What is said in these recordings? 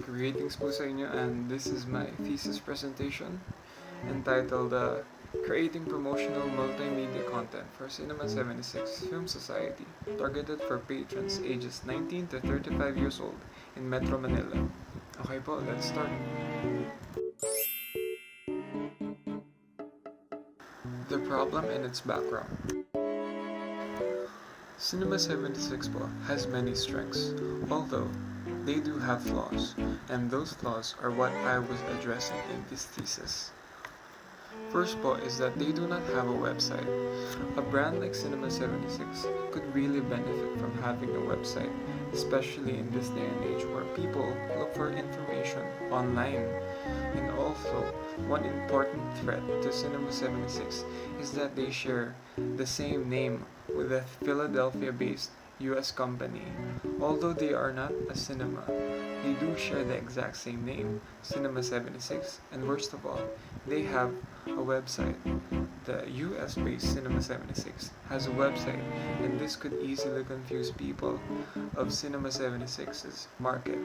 Greetings po sa inyo, and this is my thesis presentation entitled Creating Promotional Multimedia Content for Cinema 76 Film Society, targeted for patrons ages 19 to 35 years old in Metro Manila. Okay po, let's start. The problem and its background. Cinema 76 po has many strengths, although they do have flaws, and those flaws are what I was addressing in this thesis. First po is that they do not have a website. A brand like Cinema 76 could really benefit from having a website, especially in this day and age where people look for information online. And also, one important threat to Cinema 76 is that they share the same name with a Philadelphia-based US company. Although they are not a cinema, they do share the exact same name, Cinema 76, and worst of all, they have a website. The US-based Cinema 76 has a website, and this could easily confuse people of Cinema 76's market.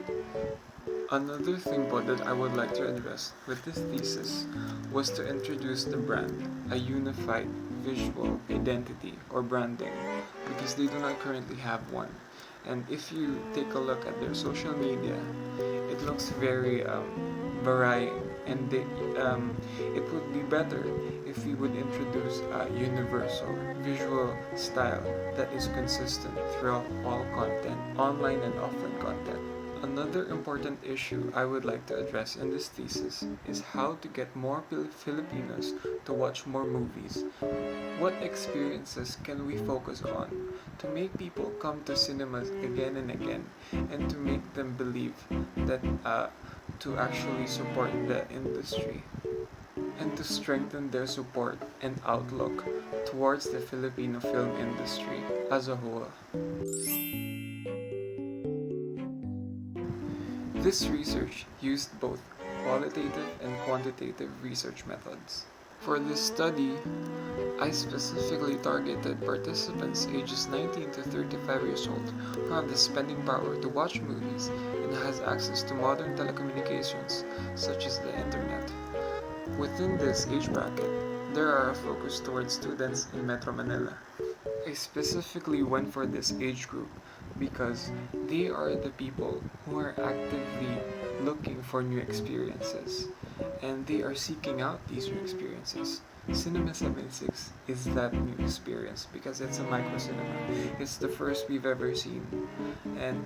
Another thing po that I would like to address with this thesis was to introduce the brand, a unified visual identity or branding, because they do not currently have one. And if you take a look at their social media, it looks very varying, and it would be better if we would introduce a universal visual style that is consistent throughout all content, online and offline content. Another important issue I would like to address in this thesis is how to get more Filipinos to watch more movies. What experiences can we focus on to make people come to cinemas again and again, and to make them believe that to actually support the industry, and to strengthen their support and outlook towards the Filipino film industry as a whole. This research used both qualitative and quantitative research methods. For this study, I specifically targeted participants ages 19 to 35 years old who have the spending power to watch movies and has access to modern telecommunications such as the internet. Within this age bracket, there are a focus towards students in Metro Manila. I specifically went for this age group because they are the people who are actively looking for new experiences, and they are seeking out these new experiences. Cinema 76 is that new experience because it's a micro cinema. It's the first we've ever seen, and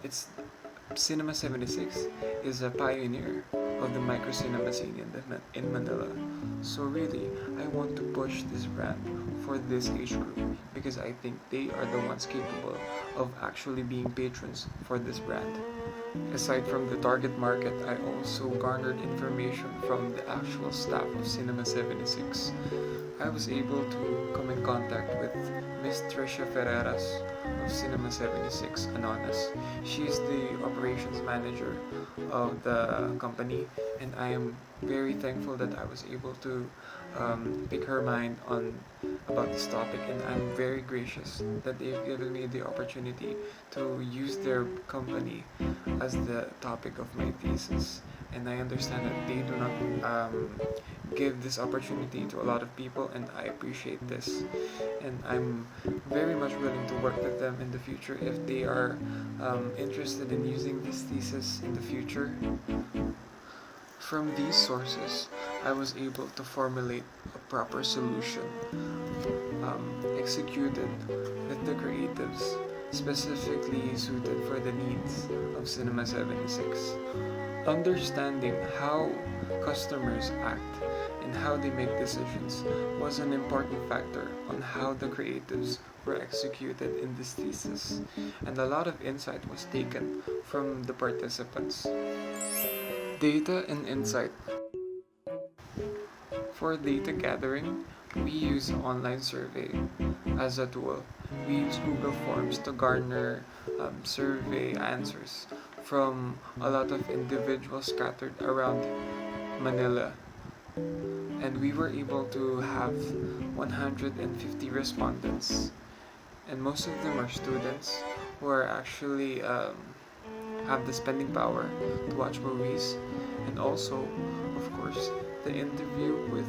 Cinema 76 is a pioneer of the micro cinema scene in Manila. So really, I want to push this brand for this age group because I think they are the ones capable of actually being patrons for this brand. Aside from the target market, I also garnered information from the actual staff of Cinema 76. I was able to come in contact with Miss Tricia Ferreras of Cinema 76 Anonas. She is the operations manager of the company, and I am very thankful that I was able to pick her mind about this topic, and I'm very gracious that they've given me the opportunity to use their company as the topic of my thesis. And I understand that they do not give this opportunity to a lot of people, and I appreciate this. And I'm very much willing to work with them in the future if they are interested in using this thesis in the future. From these sources, I was able to formulate a proper solution executed with the creatives specifically suited for the needs of Cinema 76. Understanding how customers act and how they make decisions was an important factor on how the creatives were executed in this thesis, and a lot of insight was taken from the participants. Data and insight. For data gathering, we use online survey as a tool. We use Google Forms to garner survey answers from a lot of individuals scattered around Manila. And we were able to have 150 respondents, and most of them are students who are actually have the spending power to watch movies. And also, of course, the interview with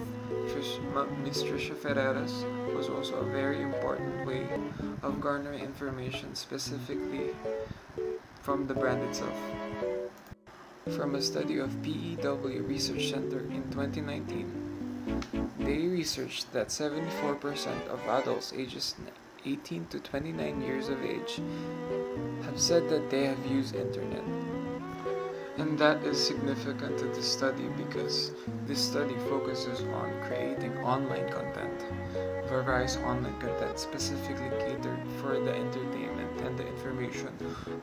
Miss Trisha Ferreras was also a very important way of garnering information specifically from the brand itself. From a study of PEW Research Center in 2019, they researched that 74% of adults ages 18 to 29 years of age have said that they have used internet. And that is significant to this study because this study focuses on creating online content, various online content specifically catered for the entertainment and the information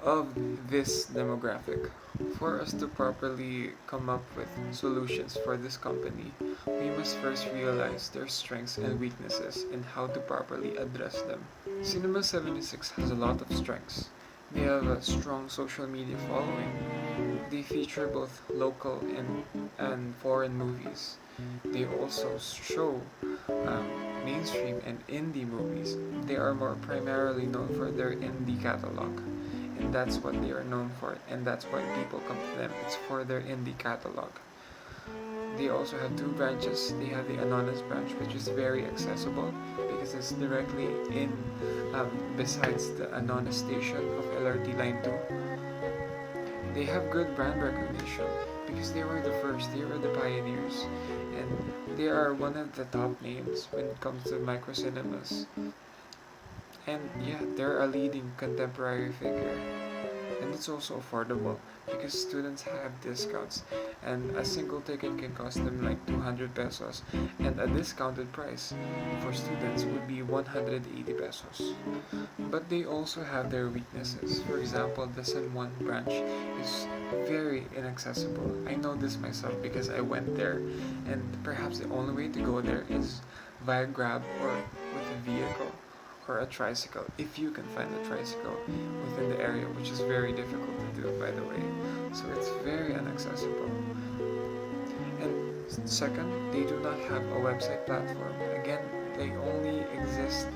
of this demographic. For us to properly come up with solutions for this company, we must first realize their strengths and weaknesses and how to properly address them. Cinema 76 has a lot of strengths. They have a strong social media following. They feature both local and foreign movies. They also show mainstream and indie movies. They are more primarily known for their indie catalog, and that's what they are known for, and that's why people come to them. It's for their indie catalog. They also have two branches. They have the Anonas branch, which is very accessible because it's directly in besides the Anonas station of LRT Line 2. They have good brand recognition because they were the first, they were the pioneers, and they are one of the top names when it comes to micro cinemas. And yeah, they're a leading contemporary figure. And it's also affordable because students have discounts, and a single ticket can cost them like 200 pesos, and a discounted price for students would be 180 pesos. But they also have their weaknesses. For example, the San Juan branch is very inaccessible. I know this myself because I went there, and perhaps the only way to go there is via Grab or with a vehicle or a tricycle, if you can find a tricycle within the area, which is very difficult to do, by the way. So it's very inaccessible. And second, they do not have a website platform. Again, they only exist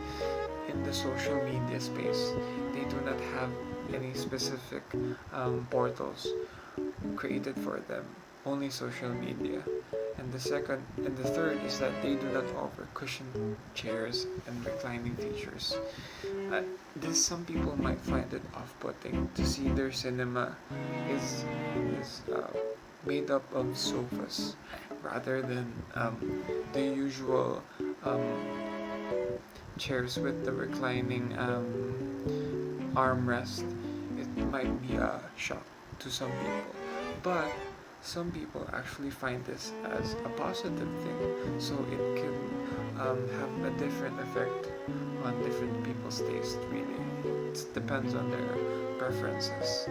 in the social media space. They do not have any specific portals created for them, only social media. And the third is that they do not offer cushioned chairs and reclining features. Some people might find it off-putting to see their cinema is made up of sofas rather than the usual chairs with the reclining armrest. It might be a shock to some people, but some people actually find this as a positive thing, so it can have a different effect on different people's taste. Really, it depends on their preferences.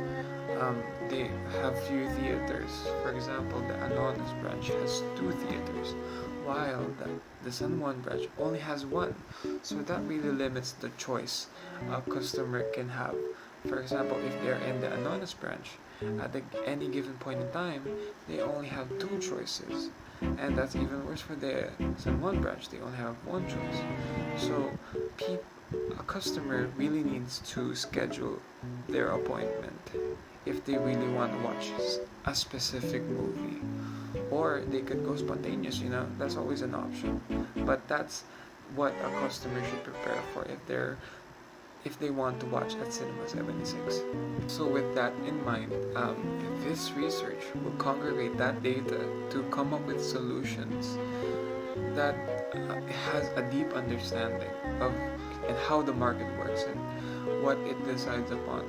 They have few theaters. For example, the Anonas branch has 2 theaters, while the San Juan branch only has 1. So that really limits the choice a customer can have. For example, if they're in the Anonas branch, at any given point in time, they only have 2 choices. And that's even worse for the San Juan branch, they only have 1 choice. So a customer really needs to schedule their appointment if they really want to watch a specific movie. Or they could go spontaneous, that's always an option. But that's what a customer should prepare for if they want to watch at Cinema 76. So with that in mind, this research will congregate that data to come up with solutions that has a deep understanding of and how the market works and what it decides upon.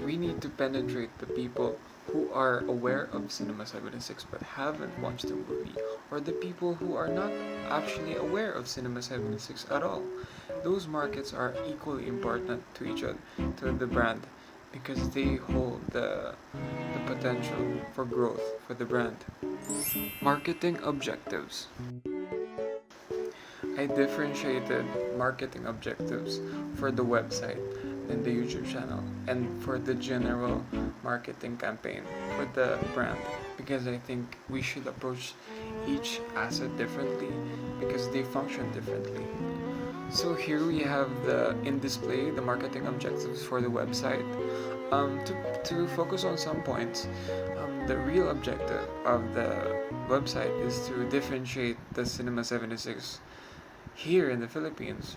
We need to penetrate the people who are aware of Cinema 76 but haven't watched the movie, or the people who are not actually aware of Cinema 76 at all. Those markets are equally important to each other, to the brand, because they hold the potential for growth for the brand. Marketing objectives. I differentiated marketing objectives for the website and the YouTube channel, and for the general marketing campaign for the brand, because I think we should approach each asset differently because they function differently. So here we have in display the marketing objectives for the website. To focus on some points, the real objective of the website is to differentiate the Cinema 76 here in the Philippines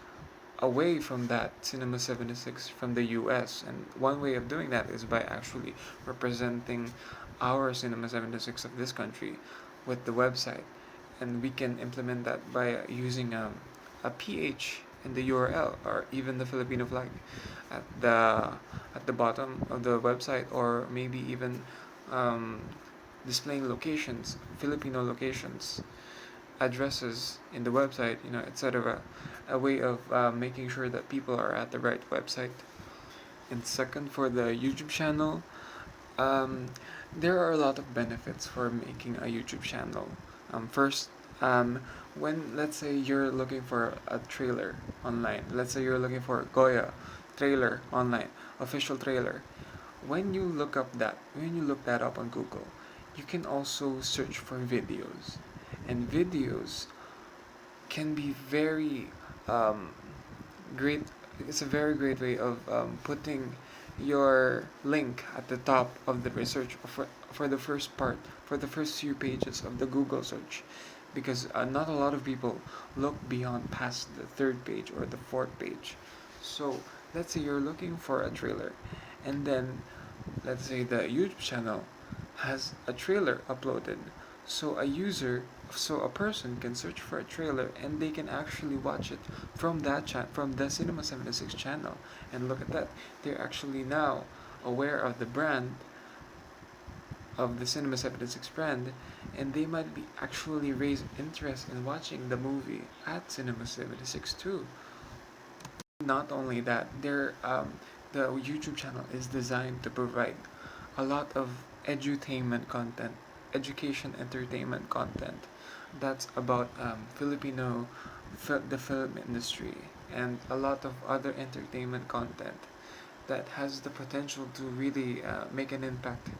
away from that Cinema 76 from the US. And one way of doing that is by actually representing our Cinema 76 of this country with the website. And we can implement that by using a PH in the URL, or even the Filipino flag at the bottom of the website, or maybe even um, displaying locations, Filipino locations, addresses in the website, etc. A way of making sure that people are at the right website. And second, for the YouTube channel, um, there are a lot of benefits for making a YouTube channel. First, when let's say you're looking for a trailer online, let's say you're looking for Goya trailer online, official trailer. When you look that up on Google, you can also search for videos, and videos can be very um, great. It's a very great way of putting your link at the top of the research for the first part, for the first few pages of the Google search, because not a lot of people look beyond past the third page or the fourth page. So let's say you're looking for a trailer, and then let's say the YouTube channel has a trailer uploaded, so a person can search for a trailer and they can actually watch it from from the Cinema 76 channel. And look at that, they're actually now aware of the brand, of the Cinema 76 brand, and they might be actually raise interest in watching the movie at Cinema 76 too. Not only that, the YouTube channel is designed to provide a lot of edutainment content, education entertainment content that's about the film industry, and a lot of other entertainment content that has the potential to really make an impact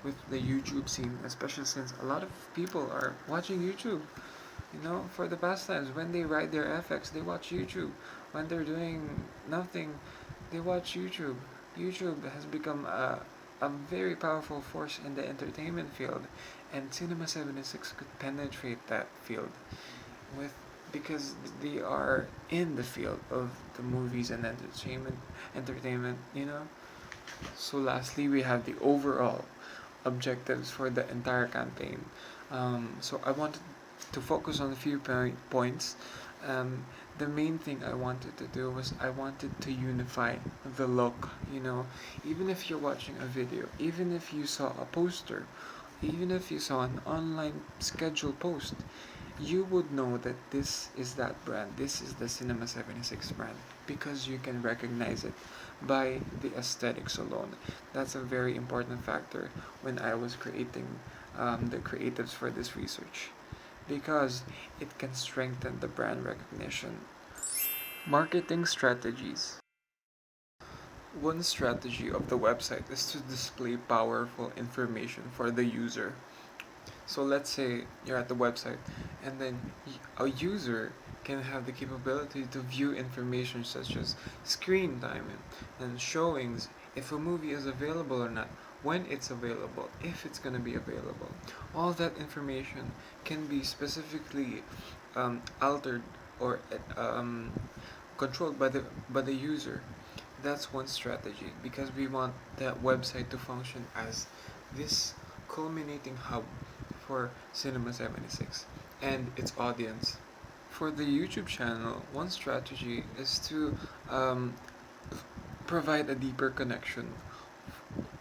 with the YouTube scene, especially since a lot of people are watching YouTube. For the pastimes, when they ride their FX, they watch YouTube. When they're doing nothing, they watch YouTube. YouTube has become a very powerful force in the entertainment field, and Cinema 76 could penetrate that field with because they are in the field of the movies and entertainment. So lastly, we have the overall objectives for the entire campaign. So I wanted to focus on a few points. Um, the main thing I wanted to do was I wanted to unify the look. Even if you're watching a video, even if you saw a poster, even if you saw an online scheduled post, you would know that this is that brand. This is the Cinema 76 brand, because you can recognize it by the aesthetics alone. That's a very important factor when I was creating the creatives for this research, because it can strengthen the brand recognition. Marketing strategies. One strategy of the website is to display powerful information for the user. So let's say you're at the website, and then a user can have the capability to view information such as screen time and showings, if a movie is available or not, when it's available, if it's going to be available. All that information can be specifically altered or controlled by the user. That's one strategy, because we want that website to function as this culminating hub for Cinema 76 and its audience. For the YouTube channel, one strategy is to provide a deeper connection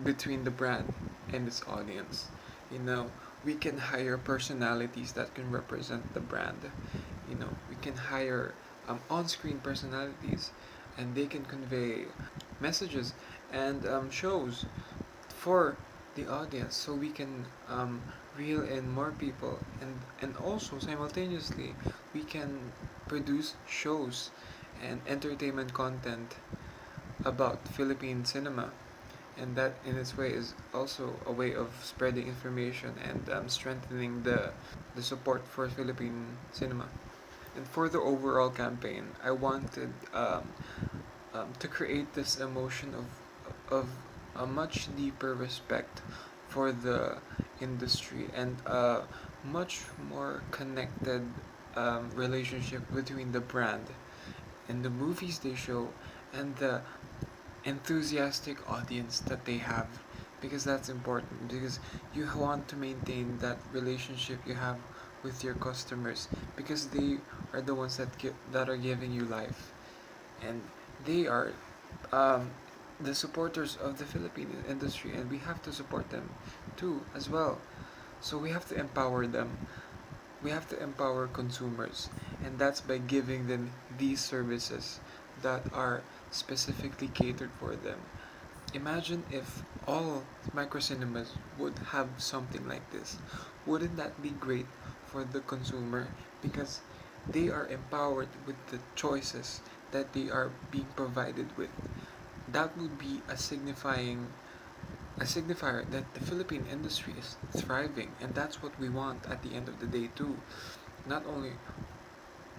between the brand and its audience. We can hire personalities that can represent the brand. We can hire on-screen personalities, and they can convey messages and shows for the audience, so we can reel in more people, and also simultaneously we can produce shows and entertainment content about Philippine cinema, and that in its way is also a way of spreading information and strengthening the support for Philippine cinema. And for the overall campaign, I wanted to create this emotion of a much deeper respect for the industry and a much more connected relationship between the brand and the movies they show and the enthusiastic audience that they have, because that's important, because you want to maintain that relationship you have with your customers, because they are the ones that are giving you life, and they are um, the supporters of the Philippine industry, and we have to support them too as well. So we have to empower them. We have to empower consumers, and that's by giving them these services that are specifically catered for them. Imagine if all microcinemas would have something like this. Wouldn't that be great for the consumer? Because they are empowered with the choices that they are being provided with. That would be a signifier that the Philippine industry is thriving, and that's what we want at the end of the day too. Not only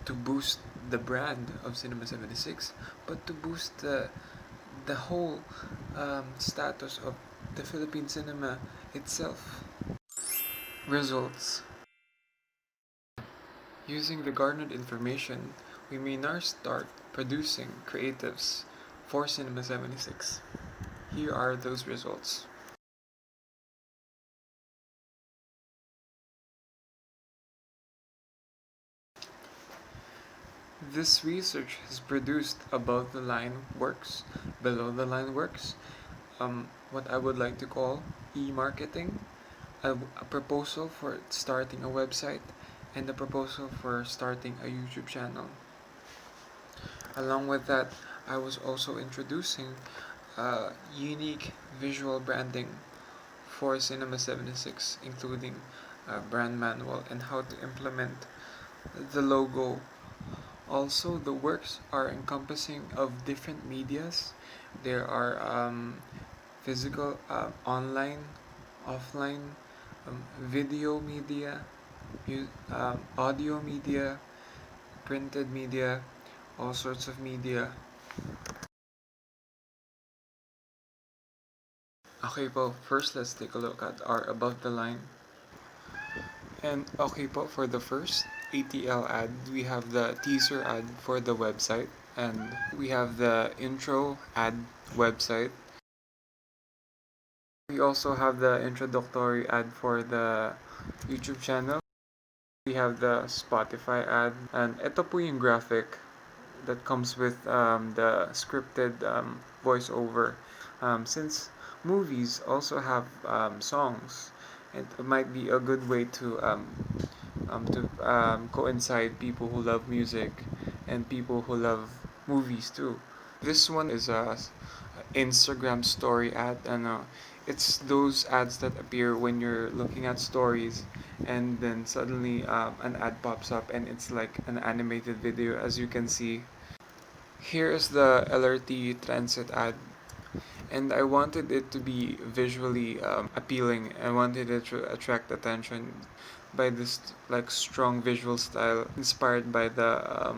to boost the brand of Cinema 76, but to boost the whole status of the Philippine cinema itself. Results. Using the garnered information, we may now start producing creatives for Cinema 76. Here are those results. This research has produced above the line works, below the line works, what I would like to call e-marketing, a proposal for starting a website, and a proposal for starting a YouTube channel. Along with that, I was also introducing unique visual branding for Cinema 76, including a brand manual and how to implement the logo. Also, the works are encompassing of different medias. There are physical, online, offline, video media, audio media, printed media, all sorts of media. Okay po, first let's take a look at our above the line. And okay po, for the first ATL ad, we have the teaser ad for the website, and we have the intro ad website. We also have the introductory ad for the YouTube channel. We have the Spotify ad, and ito po yung graphic that comes with the scripted voiceover. Since movies also have songs, it might be a good way to coincide people who love music and people who love movies too. This one is a Instagram story ad, and it's those ads that appear when you're looking at stories, and then suddenly an ad pops up, and it's like an animated video, as you can see. Here is the LRT transit ad, and I wanted it to be visually appealing. I wanted it to attract attention by this like strong visual style inspired by the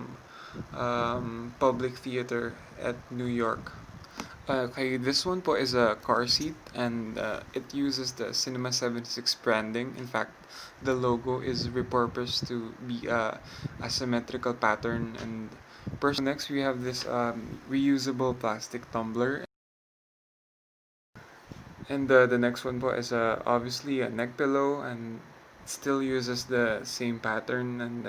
public theater at New York. Okay, this one po is a car seat, and it uses the Cinema 76 branding. In fact, the logo is repurposed to be a symmetrical pattern. And next we have this reusable plastic tumbler. And the next one po is obviously a neck pillow, and still uses the same pattern. And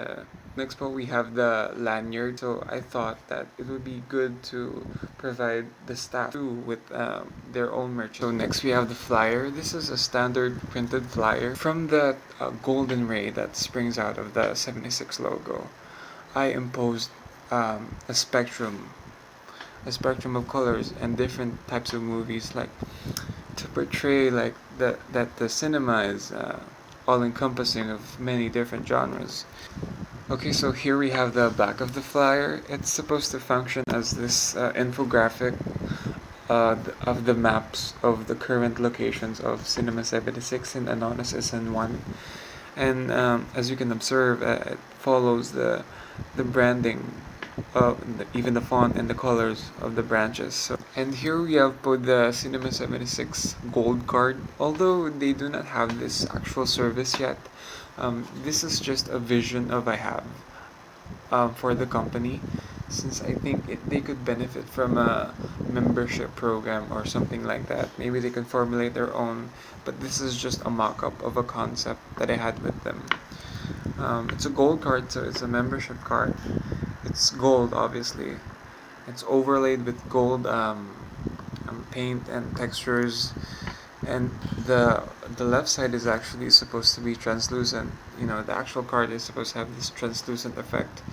next po we have the lanyard. So I thought that it would be good to provide the staff too with their own merch. So next we have the flyer. This is a standard printed flyer from the golden ray that springs out of the 76 logo. I imposed a spectrum of colors and different types of movies, like to portray like that the cinema is all encompassing of many different genres. Okay, so here we have the back of the flyer. It's supposed to function as this infographic of the maps of the current locations of Cinema 76 in Anonas SN1. And as you can observe, it follows the branding even the font and the colors of the branches. And here we have put the Cinema 76 Gold card. Although they do not have this actual service yet, this is just a vision of I have for the company, since I think they could benefit from a membership program or something like that. Maybe they can formulate their own, but this is just a mock-up of a concept that I had with them. It's a gold card, so it's a membership card. It's gold, obviously. It's overlaid with gold paint and textures, and the left side is actually supposed to be translucent. The actual card is supposed to have this translucent effect.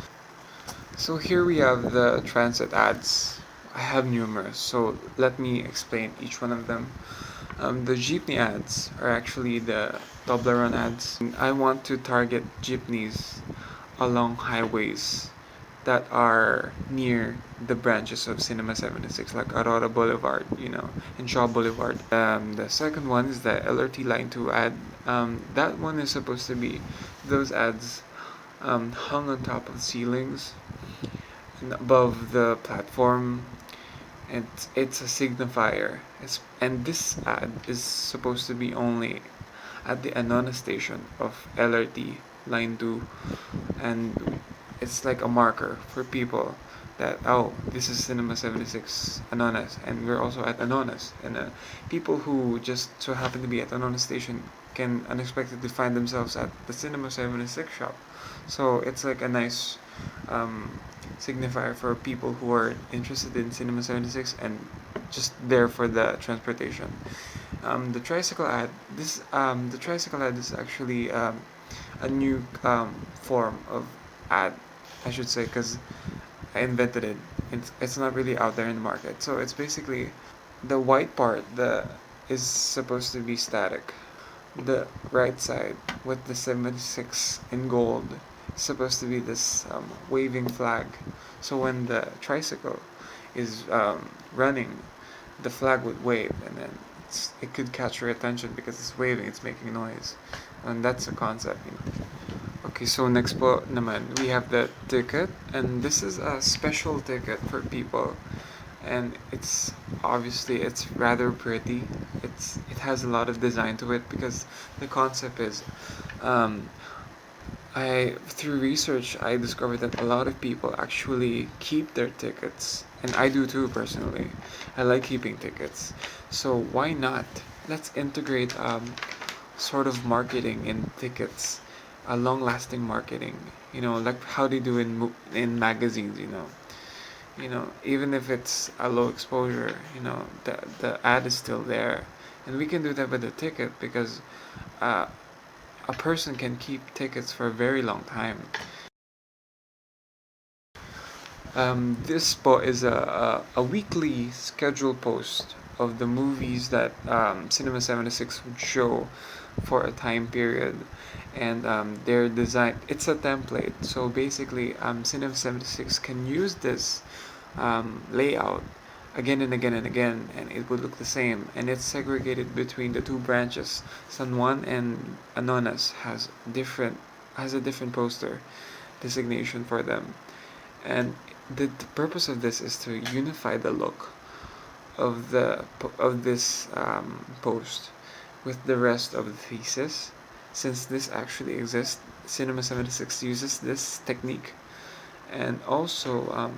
So here we have the transit ads. I have numerous, so let me explain each one of them. The jeepney ads are actually the Toblerone ads. I want to target jeepneys along highways that are near the branches of Cinema 76, like Aurora Boulevard, and Shaw Boulevard. The second one is the LRT Line 2 ad. That one is supposed to be those ads hung on top of ceilings and above the platform. And it's a signifier. And this ad is supposed to be only at the Anona station of LRT Line 2, and it's like a marker for people that, oh, this is Cinema 76 Anonas, and we're also at Anonas. And people who just so happen to be at Anonas station can unexpectedly find themselves at the Cinema 76 shop. So it's like a nice signifier for people who are interested in Cinema 76 and just there for the transportation. The tricycle ad. The tricycle ad is actually a new form of ad, I should say, because I invented it. It's not really out there in the market. So it's basically the white part that is supposed to be static. The right side with the 76 in gold is supposed to be this waving flag. So when the tricycle is running, the flag would wave, and then it could catch your attention because it's waving, it's making noise, and that's the concept. Okay, so next po naman, we have the ticket, and this is a special ticket for people, and it's rather pretty. It has a lot of design to it because the concept is, through research I discovered that a lot of people actually keep their tickets, and I do too personally. I like keeping tickets, so why not? Let's integrate sort of marketing in tickets, a long-lasting marketing. Like how they do in magazines. Even if it's a low exposure, the ad is still there, and we can do that with a ticket because a person can keep tickets for a very long time. This is a weekly scheduled post of the movies that Cinema 76 would show for a time period, and they're designed. It's a template, so basically, Cinema 76 can use this layout again and again and again, and it would look the same. And it's segregated between the two branches. San Juan and Anonas has a different poster designation for them, and the purpose of this is to unify the look of this post with the rest of the thesis. Since this actually exists, Cinema 76 uses this technique. And also,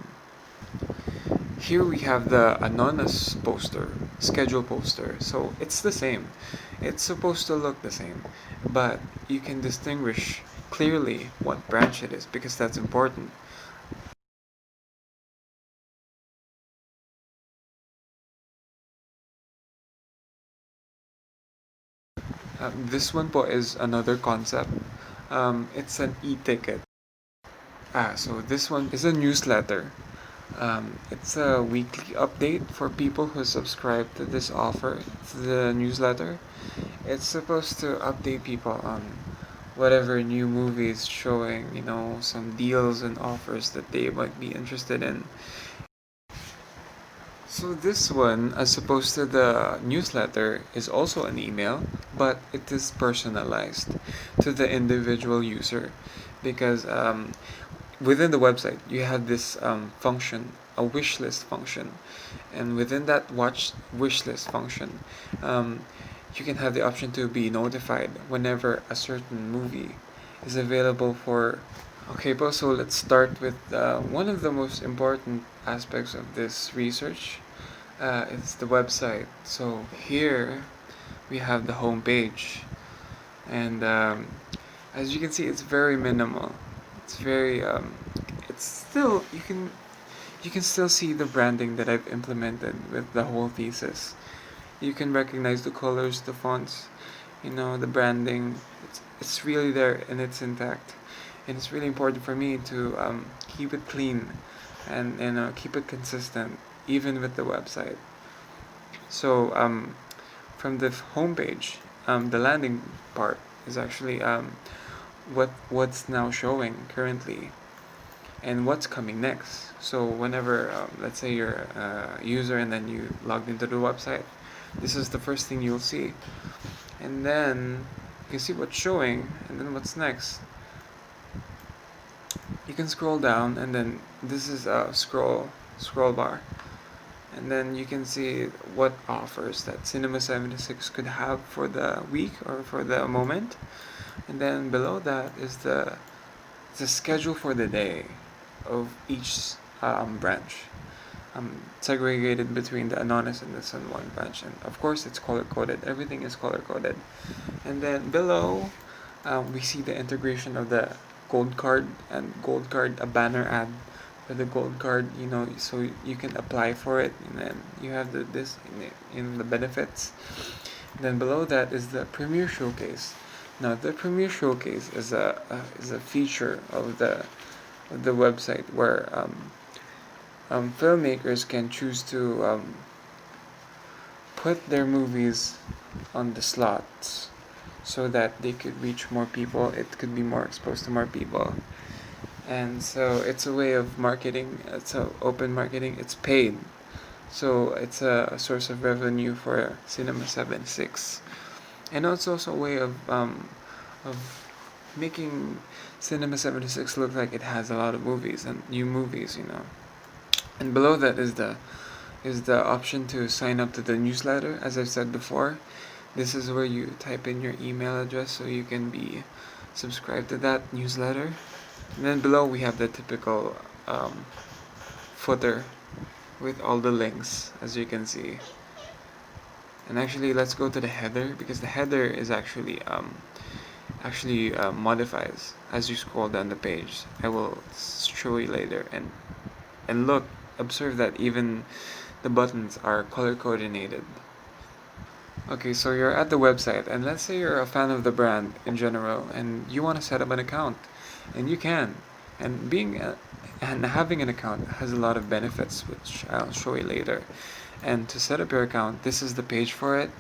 here we have the Anonas poster, schedule poster. So it's the same. It's supposed to look the same, but you can distinguish clearly what branch it is because that's important. This one po is another concept. It's an e-ticket. So this one is a newsletter. It's a weekly update for people who subscribe to this offer, to the newsletter. It's supposed to update people on whatever new movie is showing, some deals and offers that they might be interested in. So this one, as opposed to the newsletter, is also an email, but it is personalized to the individual user because within the website, you have this function, a wish list function, and within that wish list function, you can have the option to be notified whenever a certain movie is available for. Okay, so let's start with one of the most important aspects of this research. It's the website. So here we have the home page, and as you can see, it's very minimal. It's very it's still, you can still see the branding that I've implemented with the whole thesis. You can recognize the colors, the fonts, the branding. It's really there and it's intact, and it's really important for me to keep it clean and keep it consistent even with the website. So from the homepage, the landing part is actually what's now showing currently and what's coming next. So whenever let's say you're a user and then you logged into the website, this is the first thing you'll see, and then you can see what's showing and then what's next. You can scroll down, and then this is a scroll bar, and then you can see what offers that Cinema 76 could have for the week or for the moment. And then below that is the schedule for the day of each branch, segregated between the Anonymous and the Sun 1 branch. And of course, it's color coded. Everything is color coded. And then below, we see the integration of the gold card, a banner ad for the gold card, so you can apply for it, and then you have this in the benefits. And then below that is the Premiere Showcase. Now, the Premiere Showcase is a feature of the website where filmmakers can choose to put their movies on the slots so that they could reach more people. It could be more exposed to more people, and so it's a way of marketing. It's open marketing. It's paid, so it's a source of revenue for Cinema 76. And it's also a way of making Cinema 76 look like it has a lot of movies and new movies, And below that is the option to sign up to the newsletter. As I've said before, this is where you type in your email address so you can be subscribed to that newsletter. And then below we have the typical footer with all the links, as you can see. And actually, let's go to the header, because the header is actually modifies as you scroll down the page. I will show you later, and look, observe that even the buttons are color coordinated. Okay, so you're at the website, and let's say you're a fan of the brand in general, and you want to set up an account, and you can. And and having an account has a lot of benefits, which I'll show you later. And to set up your account, this is the page for it.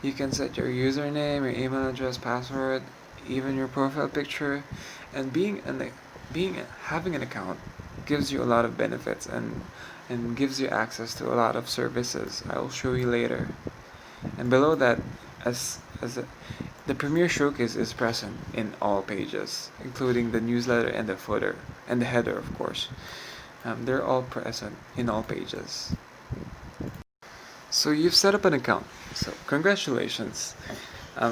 You can set your username, your email address, password, even your profile picture. And having an account gives you a lot of benefits and gives you access to a lot of services. I will show you later. And below that, the Premiere Showcase is present in all pages, including the newsletter and the footer and the header, of course. They're all present in all pages. So you've set up an account. So congratulations.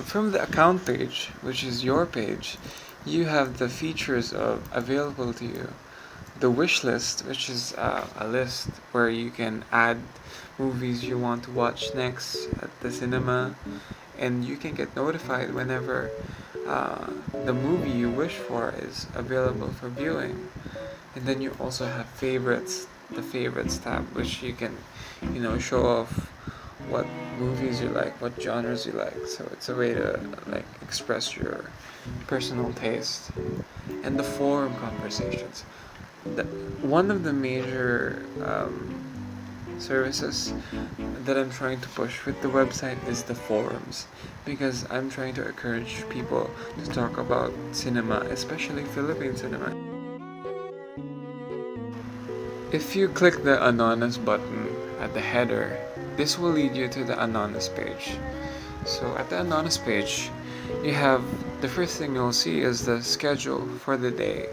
From the account page, which is your page, you have the features available to you. The wish list, which is a list where you can add movies you want to watch next at the cinema, and you can get notified whenever the movie you wish for is available for viewing. And then you also have favorites, the favorites tab, which you can show off what movies you like, what genres you like. So it's a way to express your personal taste. And the forum conversations. One of the major services that I'm trying to push with the website is the forums, because I'm trying to encourage people to talk about cinema, especially Philippine cinema. If you click the Anonymous button at the header, this will lead you to the Anonymous page. So at the Anonymous page, you have the first thing you'll see is the schedule for the day.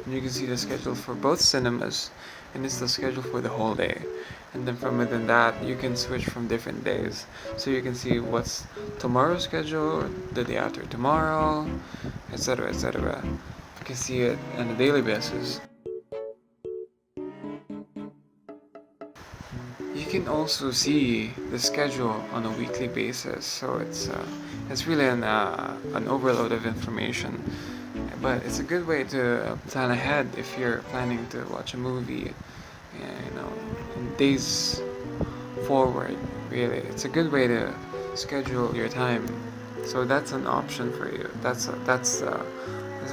And you can see the schedule for both cinemas, and it's the schedule for the whole day. And then from within that, you can switch from different days. So you can see what's tomorrow's schedule, the day after tomorrow, etc. etc. You can see it on a daily basis. You can also see the schedule on a weekly basis, so it's really an overload of information. But it's a good way to plan ahead if you're planning to watch a movie, in days forward. Really, it's a good way to schedule your time. So that's an option for you. That's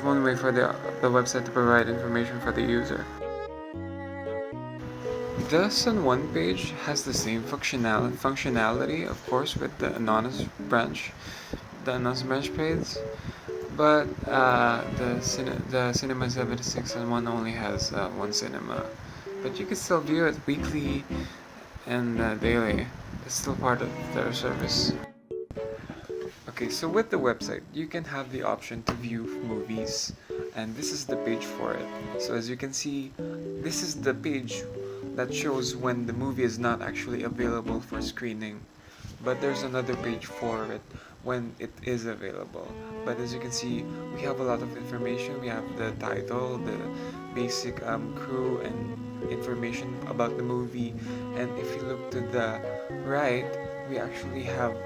one way for the website to provide information for the user. The Sun 1 page has the same functionality, of course, with the anonymous branch page, but the Cinema 76 and 1 only has one cinema. But you can still view it weekly and daily. It's still part of their service. Okay, so with the website, you can have the option to view movies, and this is the page for it. So as you can see, this is the page that shows when the movie is not actually available for screening, but there's another page for it when it is available. But as you can see, we have a lot of information. We have the title, the basic crew, and information about the movie. And if you look to the right, we actually have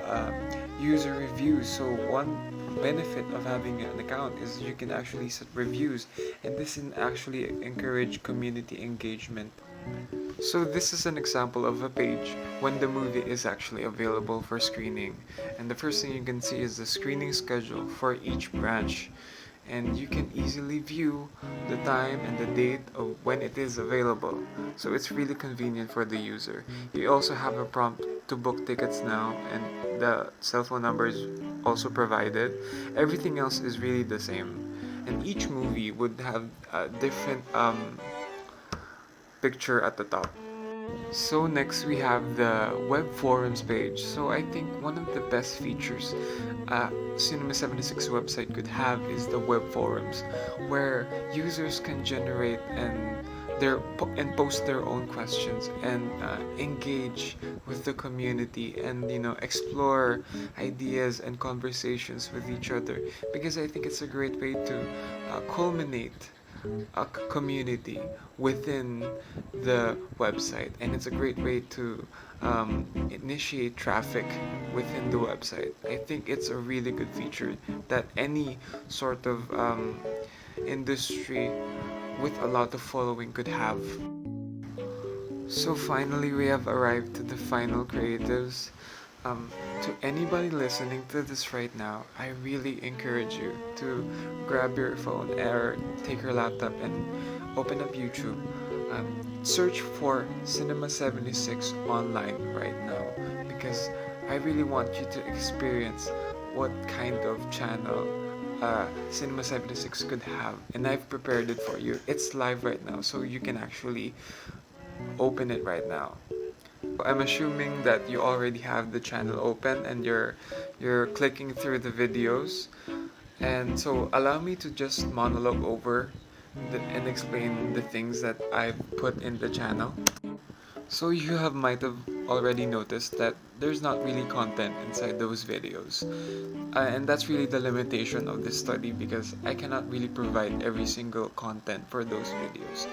user reviews. So one benefit of having an account is you can actually set reviews, and this can actually encourage community engagement. So this is an example of a page when the movie is actually available for screening, and the first thing you can see is the screening schedule for each branch, and you can easily view the time and the date of when it is available. So it's really convenient for the user. You also have a prompt to book tickets now, and the cell phone number is also provided. Everything else is really the same, and each movie would have a different picture at the top. So next we have the web forums page. So I think one of the best features Cinema 76 website could have is the web forums, where users can generate and post their own questions and engage with the community, and explore ideas and conversations with each other, because I think it's a great way to culminate a community within the website, and it's a great way to initiate traffic within the website. I think it's a really good feature that any sort of industry with a lot of following could have. So finally, we have arrived to the final creatives. To anybody listening to this right now, I really encourage you to grab your phone or take your laptop and open up YouTube. Search for Cinema 76 online right now, because I really want you to experience what kind of channel Cinema 76 could have, and I've prepared it for you. It's live right now, so you can actually open it right now. I'm assuming that you already have the channel open and you're clicking through the videos, and so allow me to just monologue over and explain the things that I've put in the channel. So you might have already noticed that there's not really content inside those videos, and that's really the limitation of this study, because I cannot really provide every single content for those videos.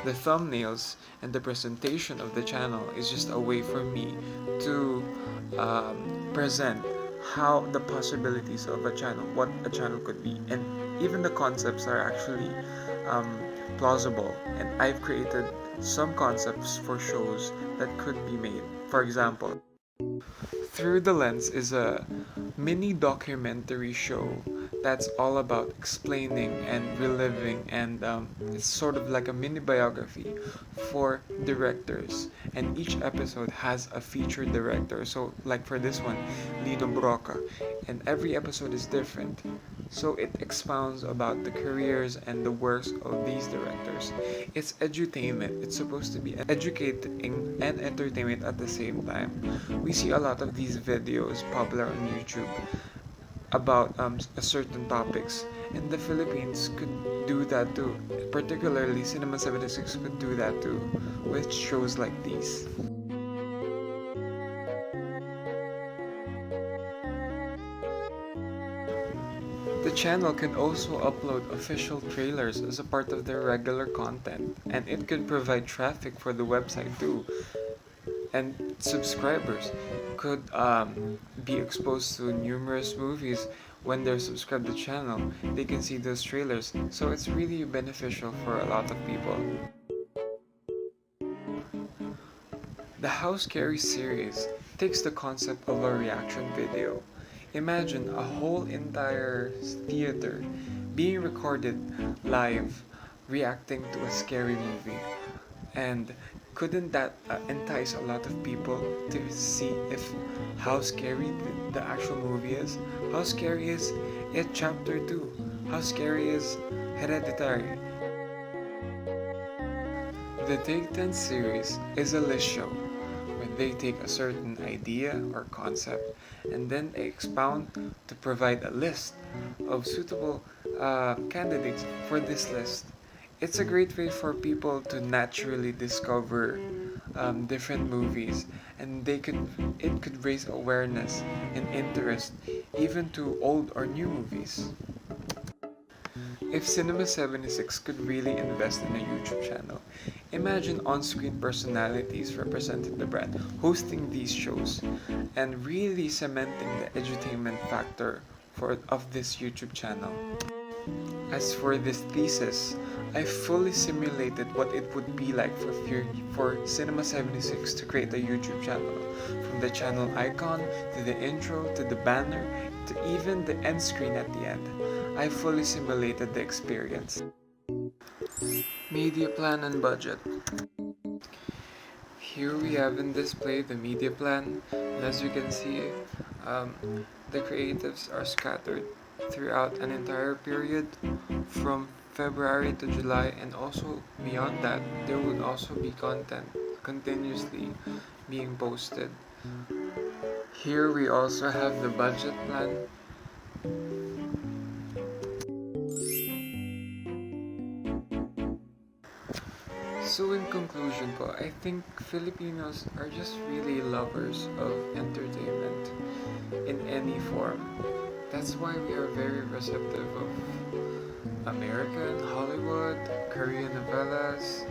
The thumbnails and the presentation of the channel is just a way for me to present how the possibilities of a channel, what a channel could be, and even the concepts are actually plausible, and I've created some concepts for shows that could be made. For example, Through the Lens is a mini documentary show that's all about explaining and reliving, and it's sort of like a mini biography for directors, and each episode has a featured director. So like for this one, Lido Broca, and every episode is different, so it expounds about the careers and the works of these directors. It's edutainment. It's supposed to be educating and entertainment at the same time. We see a lot of these videos popular on YouTube about a certain topics, and the Philippines could do that too. Particularly, Cinema 76 could do that too with shows like these. The channel can also upload official trailers as a part of their regular content, and it could provide traffic for the website too. And subscribers could be exposed to numerous movies when they're subscribed to the channel. They can see those trailers, so it's really beneficial for a lot of people. The How Scary series takes the concept of a reaction video. Imagine a whole entire theater being recorded live reacting to a scary movie. And couldn't that entice a lot of people to see if how scary the actual movie is? How scary is it chapter 2? How scary is Hereditary? The Take 10 series is a list show where they take a certain idea or concept and then expound to provide a list of suitable candidates for this list. It's a great way for people to naturally discover different movies, and it could raise awareness and interest even to old or new movies. If Cinema 76 could really invest in a YouTube channel, imagine on-screen personalities representing the brand, hosting these shows, and really cementing the edutainment factor of this YouTube channel. As for this thesis, I fully simulated what it would be like for Cinema 76 to create a YouTube channel. From the channel icon, to the intro, to the banner, to even the end screen at the end. I fully simulated the experience. Media plan and budget. Here we have in display the media plan. As you can see, the creatives are scattered throughout an entire period from February to July, and also beyond that, there would also be content continuously being posted. Here we also have the budget plan. So in conclusion po, I think Filipinos are just really lovers of entertainment in any form. That's why we are very receptive of American, Hollywood, Korean novellas,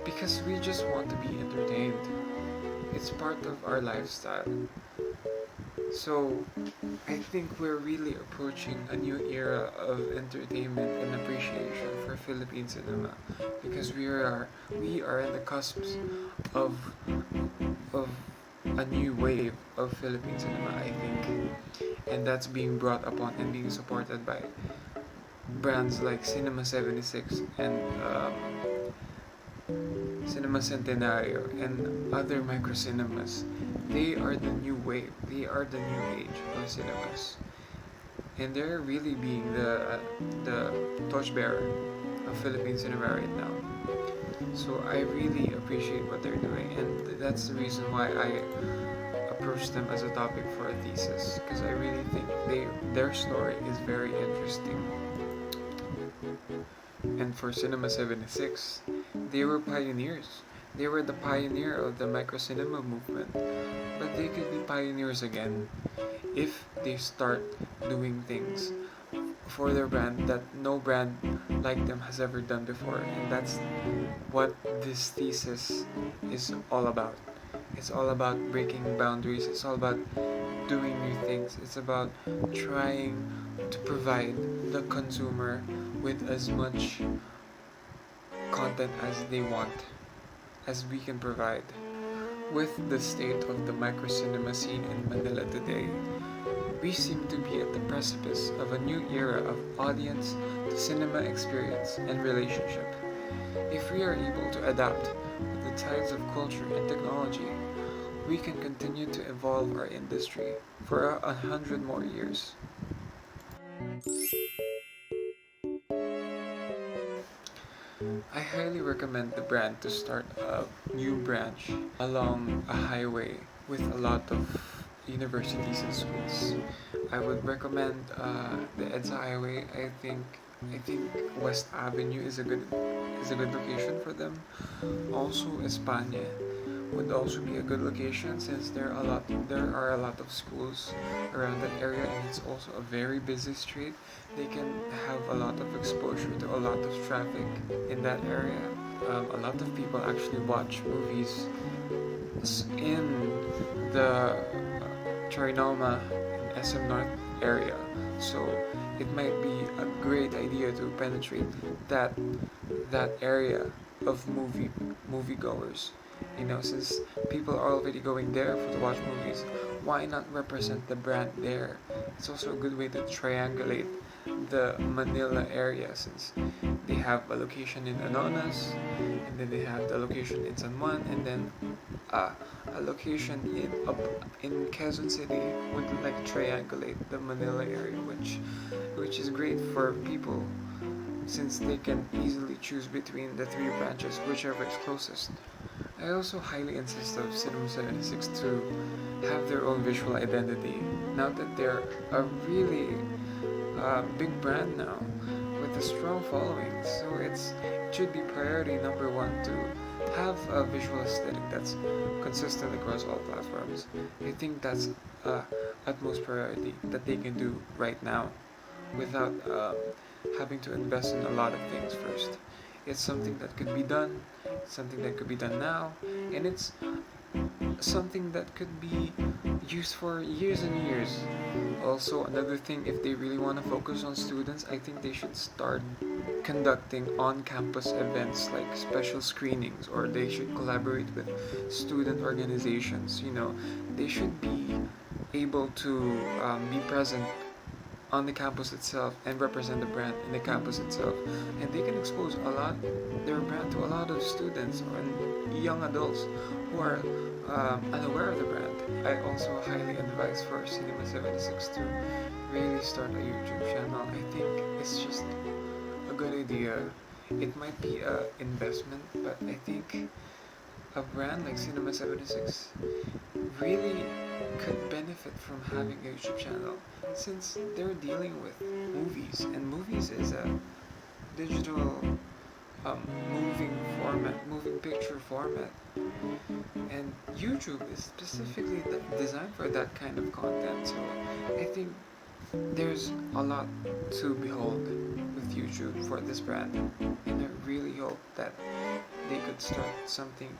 because we just want to be entertained. It's part of our lifestyle. So I think we're really approaching a new era of entertainment and appreciation for Philippine cinema, because we are in the cusps of a new wave of Philippine cinema, I think, and that's being brought upon and being supported by brands like Cinema 76 and Cinema Centenario and other microcinemas. They are the new wave. They are the new age of cinemas, and they're really being the torchbearer of Philippine cinema right now. So I really appreciate what they're doing, and that's the reason why I approached them as a topic for a thesis, because I really think their story is very interesting. And for Cinema 76, they were pioneers. They were the pioneer of the microcinema movement, but they could be pioneers again if they start doing things for their brand that no brand like them has ever done before. And that's what this thesis is all about. It's all about breaking boundaries. It's all about doing new things. It's about trying to provide the consumer with as much content as they want, as we can provide. With the state of the microcinema scene in Manila today, we seem to be at the precipice of a new era of audience to cinema experience and relationship. If we are able to adapt with the tides of culture and technology, we can continue to evolve our industry for 100 more years. I highly recommend the brand to start a new branch along a highway with a lot of universities and schools. I would recommend the EDSA Highway. I think West Avenue is a good location for them. Also, España would also be a good location since there are a lot of schools around that area, and it's also a very busy street. They can have a lot of exposure to a lot of traffic in that area. A lot of people actually watch movies in the Trinoma and SM North area, so it might be a great idea to penetrate that area of moviegoers. Since people are already going there to watch movies, why not represent the brand there? It's also a good way to triangulate the Manila area since they have a location in Anonas, and then they have the location in San Juan, and then a location in Quezon City would like triangulate the Manila area, which is great for people since they can easily choose between the three branches, whichever is closest. I also highly insist of Cinema 76 to have their own visual identity now that they're a really big brand now with a strong following. So it should be priority number one to have a visual aesthetic that's consistent across all platforms. I think that's utmost priority that they can do right now without having to invest in a lot of things first. It's something that could be done, something that could be done now, and it's something that could be used for years and years. Also, another thing, if they really want to focus on students, I think they should start conducting on-campus events like special screenings, or they should collaborate with student organizations. They should be able to be present on the campus itself and represent the brand in the campus itself, and they can expose their brand to a lot of students and young adults who are unaware of the brand. I also highly advise for Cinema 76 to really start a YouTube channel. I think it's just a good idea. It might be an investment, but I think a brand like Cinema 76 really could benefit from having a YouTube channel since they're dealing with movies, and movies is a digital moving picture format, and YouTube is specifically designed for that kind of content. So I think there's a lot to behold with YouTube for this brand, and I really hope that they could start something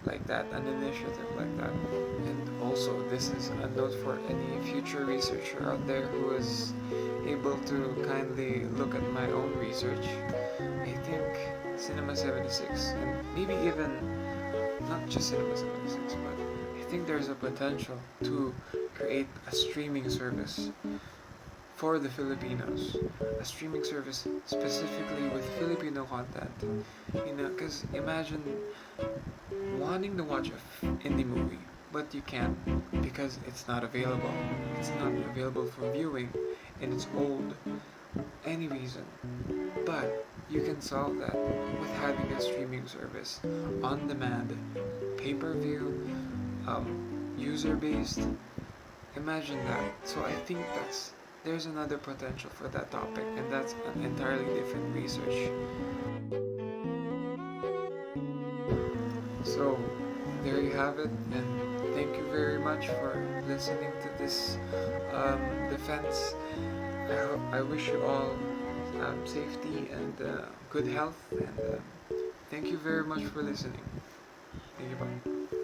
like that, an initiative like that. And also, this is a note for any future researcher out there who is able to kindly look at my own research. I think Cinema 76, and maybe even not just Cinema 76, but I think there's a potential to create a streaming service for the Filipinos, a streaming service specifically with Filipino content. Because imagine wanting to watch an indie movie, but you can't because it's not available. It's not available for viewing, and it's old. Any reason, but you can solve that with having a streaming service, on demand, pay-per-view, user-based. Imagine that. So I think there's another potential for that topic, and that's an entirely different research. So there you have it, and thank you very much for listening to this defense. I wish you all safety and good health, and thank you very much for listening. Thank you, bye.